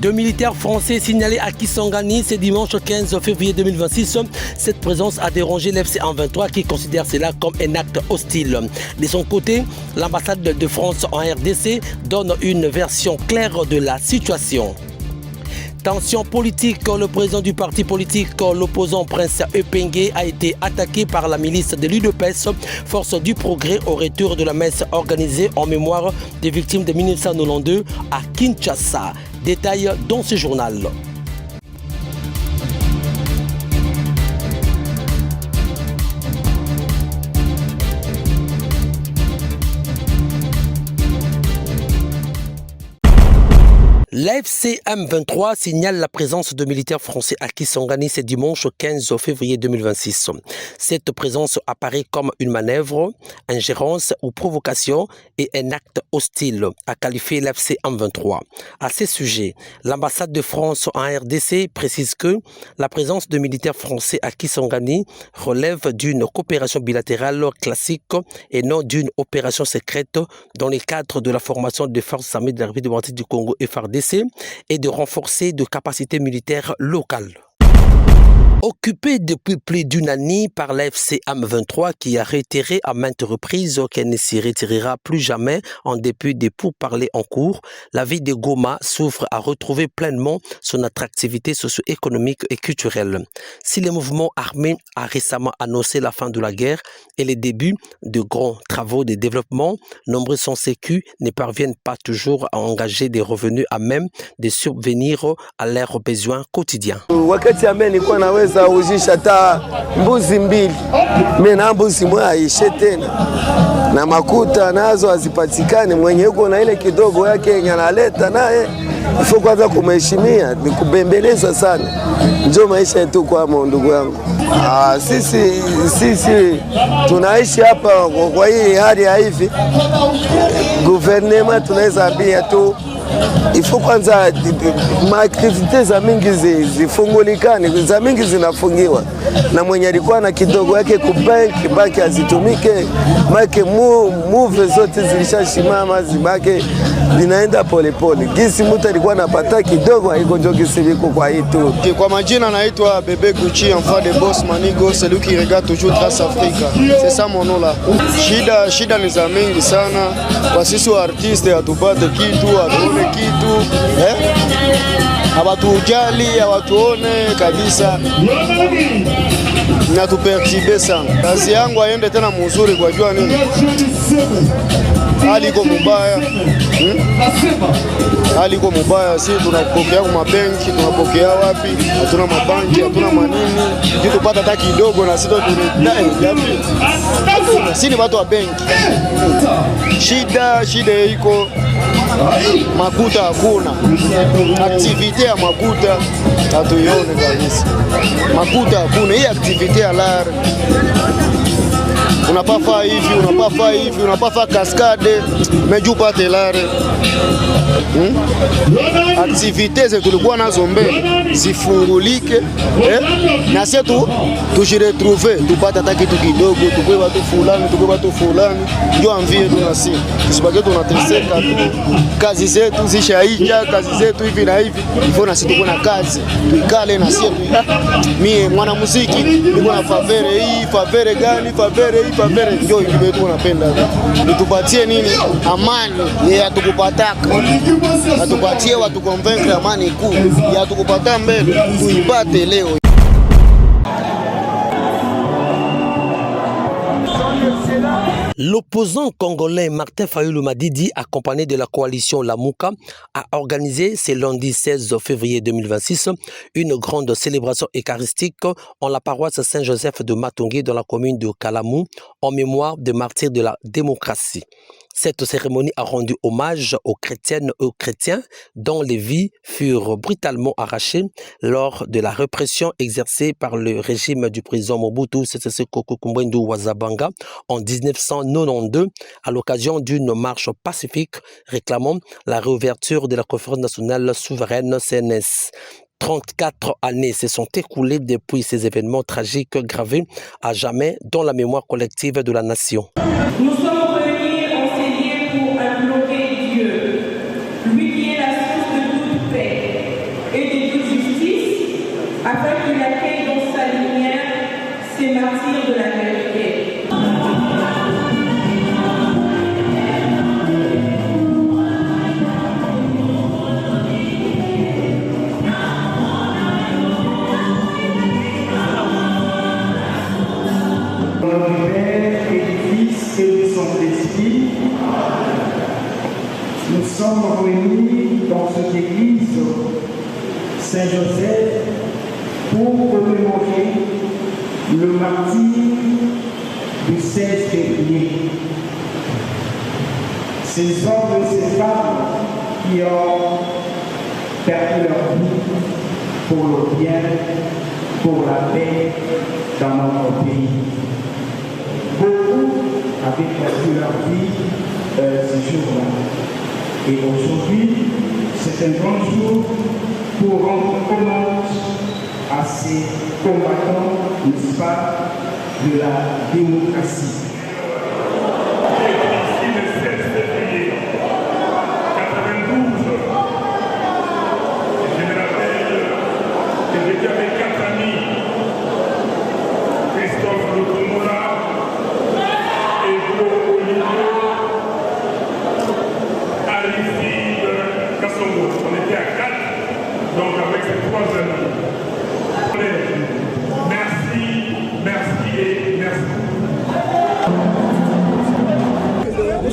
Deux militaires français signalés à Kisangani ce dimanche 15 février 2026. Cette présence a dérangé l'FC M23 qui considère cela comme un acte hostile. De son côté, l'ambassade de France en RDC donne une version claire de la situation. Tension politique, le président du parti politique, l'opposant Prince Epengue, a été attaqué par la milice de l'UDPS, Force du Progrès, au retour de la messe organisée en mémoire des victimes de 1992 à Kinshasa. Détail dans ce journal. L'AFC M23 signale la présence de militaires français à Kisangani ce dimanche 15 février 2026. Cette présence apparaît comme une manœuvre, ingérence ou provocation et un acte hostile, a qualifié l'AFC M23. À ce sujet, l'ambassade de France en RDC précise que la présence de militaires français à Kisangani relève d'une coopération bilatérale classique et non d'une opération secrète dans le cadre de la formation des forces armées de la République démocratique du Congo FARDC et de renforcer des capacités militaires locales. Occupée depuis plus d'une année par l'AFC M23 qui a réitéré à maintes reprises qu'elle ne s'y retirera plus jamais en dépit des pourparlers en cours, la ville de Goma souffre à retrouver pleinement son attractivité socio-économique et culturelle. Si le mouvement armé a récemment annoncé la fin de la guerre et le début de grands travaux de développement, nombreux sans sécu ne parviennent pas toujours à engager des revenus à même de subvenir à leurs besoins quotidiens. Za ujisha ta mbuzi mbili mena mbuzi moja aishe tena na makuta nazo hazipatikane. Mwenye yuko na ile kidogo yake yenye analeta naye ifo kwanza kumheshimia, ni kubembeleza sana. Ndio maisha yetu kwa ndugu yangu. Sisi tunaishi hapa kwa hii hali ya hivi. Gouvernement tunaweza ambia tu ifo kwanza maaktivite za mingi zifungulikane, za mingi zinafungiwa, na mwenye alikuwa na kidogo yake kubanki baki azitumike, make move zote zilishashimama, zibake zinaenda polepole. Gisi mtu alikuwa anapata kidogo haiko ndio gisi biko kwa hii tu. Kwa majina naitwa Bebe Gucci, enfant de boss Manigo, celui qui regarde toujours Trace Africa. C'est ça mon nom là. Shida ni za mingi sana kwa sisi wa artiste, hatupate kitu, hatuone kitu, hawatujali, hawatuone kabisa, natupertibe sana. Kazi yangu aende tena mzuri kwa jua nini? Hali iko mubaya. Hali iko mubaya, si tunapokea kwa mabenki, tunapokea wapi? Hatuna mabanki, hatuna manini. Ndio tupata hata kidogo na sisi tunadai yapi? Si ni watu wa benki. Shida iko makuta hakuna. Activite ya makuta hatuione kabisa. Makuta hakuna, hii activite ya l'art. Unapafaa hivi, unapafaa cascade, meju pate lare. Activités zetu tulikuwa nazo mbele zifungulike, na sisi tujiretrouver, tupate hata kitu kidogo, tukwe watu fulani, ndio amvie tunasi. Sibage tunateseka tu, kazi zetu zishaija, kazi zetu hivi na hivi. Ifo na sisi tuko na kazi, tuikale na sisi. Mimi mwana muziki niko na favere hii, favere gani, favere hii, favere ndio hivi tunapenda. Nitupatie nini? Amani ya tukupataka. Atupatie watu convaincre amani kuu ya tukupata mbele tuipate leo. L'opposant congolais Martin Fayulu Madidi, accompagné de la coalition Lamouka, a organisé ce lundi 16 février 2026 une grande célébration eucharistique en la paroisse Saint-Joseph de Matongé dans la commune de Kalamou en mémoire des martyrs de la démocratie. Cette cérémonie a rendu hommage aux chrétiennes et aux chrétiens dont les vies furent brutalement arrachées lors de la répression exercée par le régime du président Mobutu Sese Seko Kumbwendu Wazabanga en 1992 à l'occasion d'une marche pacifique réclamant la réouverture de la conférence nationale souveraine CNS. 34 années se sont écoulées depuis ces événements tragiques gravés à jamais dans la mémoire collective de la nation. Nous sommes réunis en ces lieux pour implorer Dieu, lui qui est la source de toute paix, le martyr du 16 février. Ces hommes et ces femmes qui ont perdu leur vie pour le bien, pour la paix dans notre pays. Beaucoup avaient perdu leur vie ce jour-là. Et aujourd'hui, c'est un grand jour pour rendre hommage à ces combattants, n'est-ce pas, de la démocratie.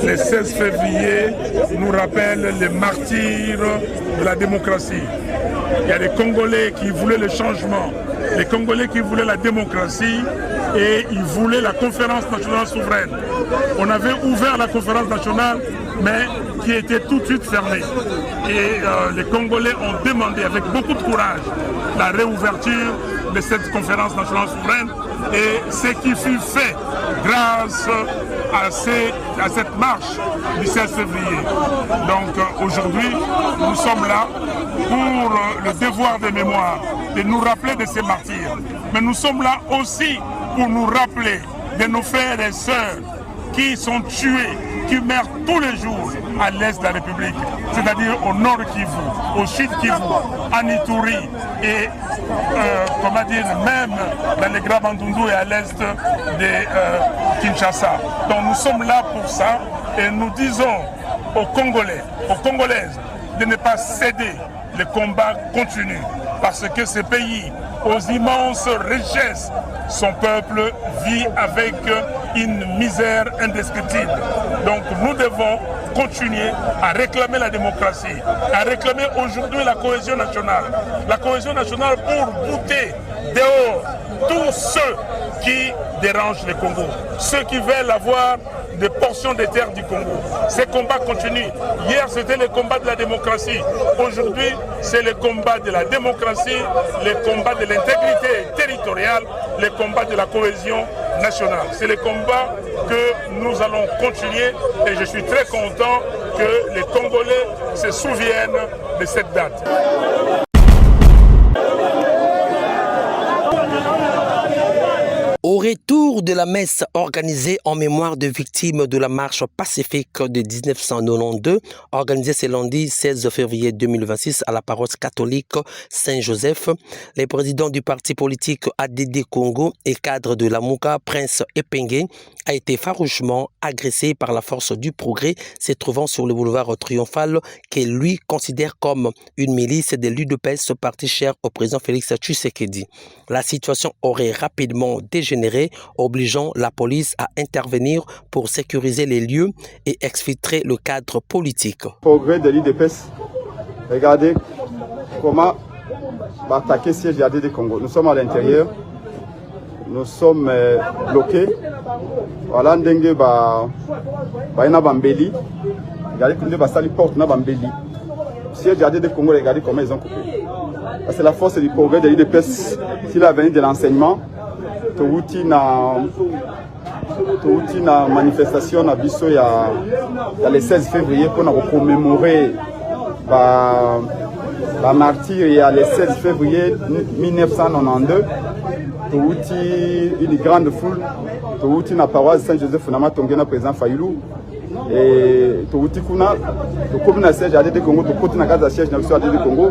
Le 16 février nous rappelle les martyrs de la démocratie. Il y a des Congolais qui voulaient le changement, les Congolais qui voulaient la démocratie et ils voulaient la conférence nationale souveraine. On avait ouvert la conférence nationale, mais qui était tout de suite fermée. Et les Congolais ont demandé avec beaucoup de courage la réouverture de cette conférence nationale souveraine et ce qui fut fait grâce à cette marche du 16 février. Donc aujourd'hui, nous sommes là pour le devoir de mémoire, de nous rappeler de ces martyrs. Mais nous sommes là aussi pour nous rappeler de nos frères et sœurs qui sont tués, qui meurent tous les jours à l'est de la République, c'est-à-dire au nord Kivu, au sud Kivu, en Ituri et même dans les Grands Bandundu et à l'est de Kinshasa. Donc nous sommes là pour ça et nous disons aux Congolais, aux Congolaises de ne pas céder, le combat continue parce que ce pays, aux immenses richesses, son peuple vit avec une misère indescriptible. Donc nous devons continuer à réclamer la démocratie, à réclamer aujourd'hui la cohésion nationale. La cohésion nationale pour bouter dehors tous ceux qui dérangent le Congo, ceux qui veulent avoir des portions des terres du Congo. Ces combats continuent. Hier, c'était le combat de la démocratie. Aujourd'hui, c'est le combat de la démocratie, le combat de l'intégrité territoriale, le combat de la cohésion nationale. C'est le combat que nous allons continuer et je suis très content que les Congolais se souviennent de cette date. Au retour de la messe organisée en mémoire de victimes de la marche pacifique de 1992, organisée ce lundi 16 février 2026 à la paroisse catholique Saint-Joseph, les présidents du parti politique ADD Congo et cadre de la Mouka, Prince Epenge, a été farouchement agressé par la force du progrès se trouvant sur le boulevard Triomphal, qu'il lui considère comme une milice de l'UDPS, parti cher au président Félix Tshisekedi. La situation aurait rapidement dégénéré, obligeant la police à intervenir pour sécuriser les lieux et exfiltrer le cadre politique. Progrès de l'UDPS, regardez comment va attaquer le siège de Congo. Nous sommes à l'intérieur, nous sommes bloqués. Voilà, ndenge ba ina bambeli, regardez comment ba sali porte na bambeli. Siège de Congo, regardez comment ils ont coupé. C'est la force du progrès de l'UDPS, c'est l'avenir de l'enseignement. Touti na manifestation na biso ya le 16 février pour commémorer ba martyr ya le 16 février 1992. Touti une grande foule, touti na paroisse Saint-Joseph na matonge na président Fayulu et touti kuna comme na siège de Congo touti na casa siège na biso de Congo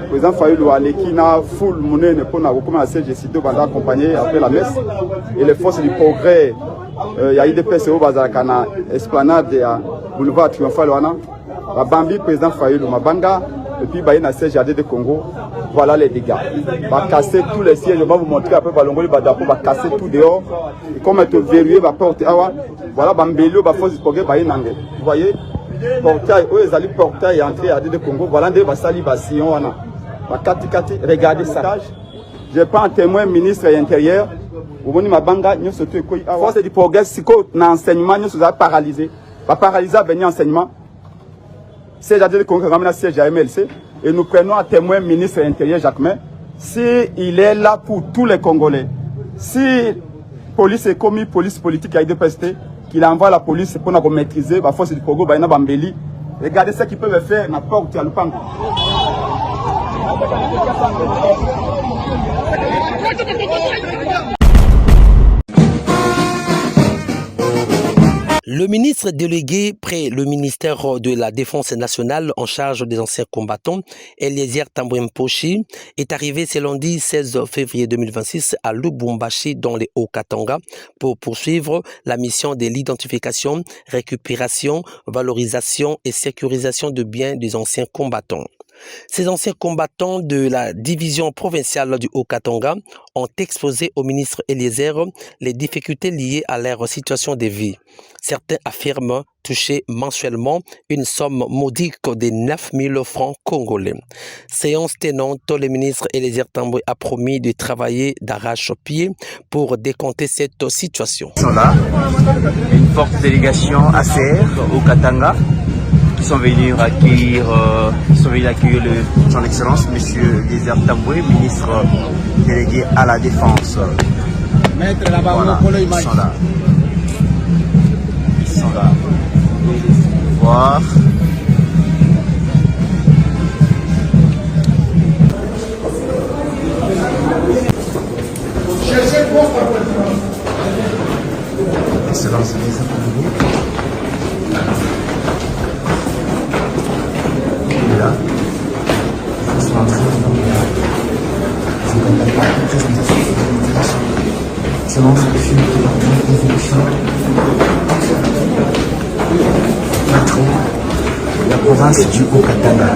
président Fayulu aleki na foule monene pour na comme na siège sito banda accompagné après la messe et les forces du progrès ya IDPS au bazaka na esplanade ya boulevard Triomphal wana ba bambi président Fayulu mabanga et puis ba na siège de Congo. Voilà les dégâts. Va casser tous les sièges. On va vous montrer après Balongoli Badapo va casser tout dehors. Et comme être verrouillé, va porter. Voilà, Bambelio, va force progrès, va y nango. Vous voyez, portail, eux ils allaient portail et entrer à de Congo. Voilà, des basali basillon, va kati. Regardez ça. Je prends un témoin ministre de l'Intérieur. oboni mabanga nyonso to ekoi awa force du progrès siko na enseignement nyonso za paralysé va paralyser venir enseignement c'est déjà qu'on ramène à siège à MLC et nous prenons à témoin ministre de l'Intérieur Jacquemin si il est là pour tous les Congolais. Si police est commis police politique à IDPST qu'il envoie la police pour nous maîtriser la force du progrès baina bambeli. Regardez ce qu'ils peuvent faire na porte à Lupango. Le ministre délégué près le ministère de la Défense nationale en charge des anciens combattants, Eliezer Tambouemposhi, est arrivé ce lundi 16 février 2026 à Lubumbashi dans les Hauts-Katanga pour poursuivre la mission de l'identification, récupération, valorisation et sécurisation de biens des anciens combattants. Ces anciens combattants de la division provinciale du Haut-Katanga ont exposé au ministre Eliezer les difficultés liées à leur situation de vie. Certains affirment toucher mensuellement une somme modique de 9 000 francs congolais. Séance tenante, le ministre Eliezer Tamboué a promis de travailler d'arrache-pied pour décompter cette situation. Là, une forte délégation ACR au Katanga qui sont venus accueillir son Excellence, M. Eliezer Tamboué, ministre délégué à la Défense. Voilà, ils sont là. Ils sont là. Voir. Excellence Eliezer Tamboué. Là, ils sont en train de la province du Haut-Katanga.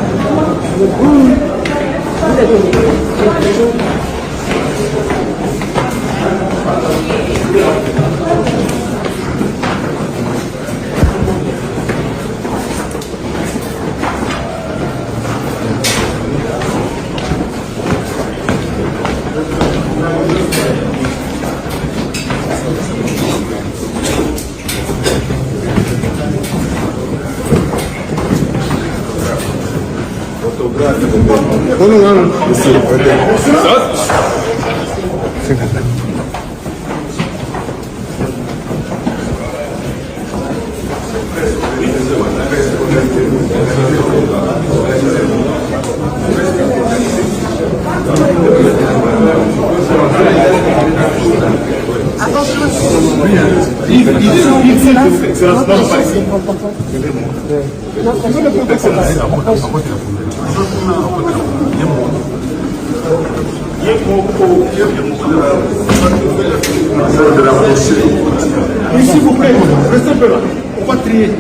S'il vous plaît, restez un peu là. On va trier.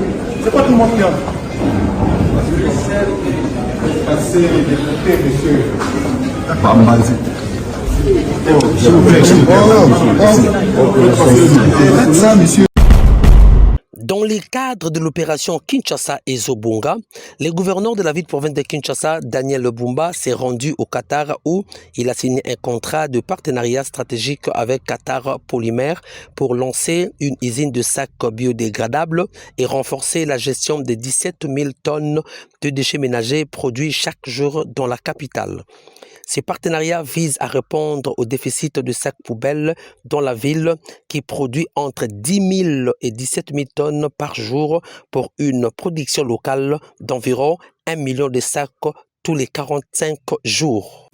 C'est pas tout le monde qui a. Passer les députés, monsieur. S'il vous plaît. Monsieur. Dans le cadre de l'opération Kinshasa et Zobunga, le gouverneur de la ville-province de Kinshasa, Daniel Lubumba, s'est rendu au Qatar où il a signé un contrat de partenariat stratégique avec Qatar Polymère pour lancer une usine de sacs biodégradables et renforcer la gestion des 17 000 tonnes de déchets ménagers produits chaque jour dans la capitale. Ces partenariats visent à répondre au déficit de sacs poubelles dans la ville qui produit entre 10 000 et 17 000 tonnes par jour pour une production locale d'environ 1 million de sacs tous les 45 jours.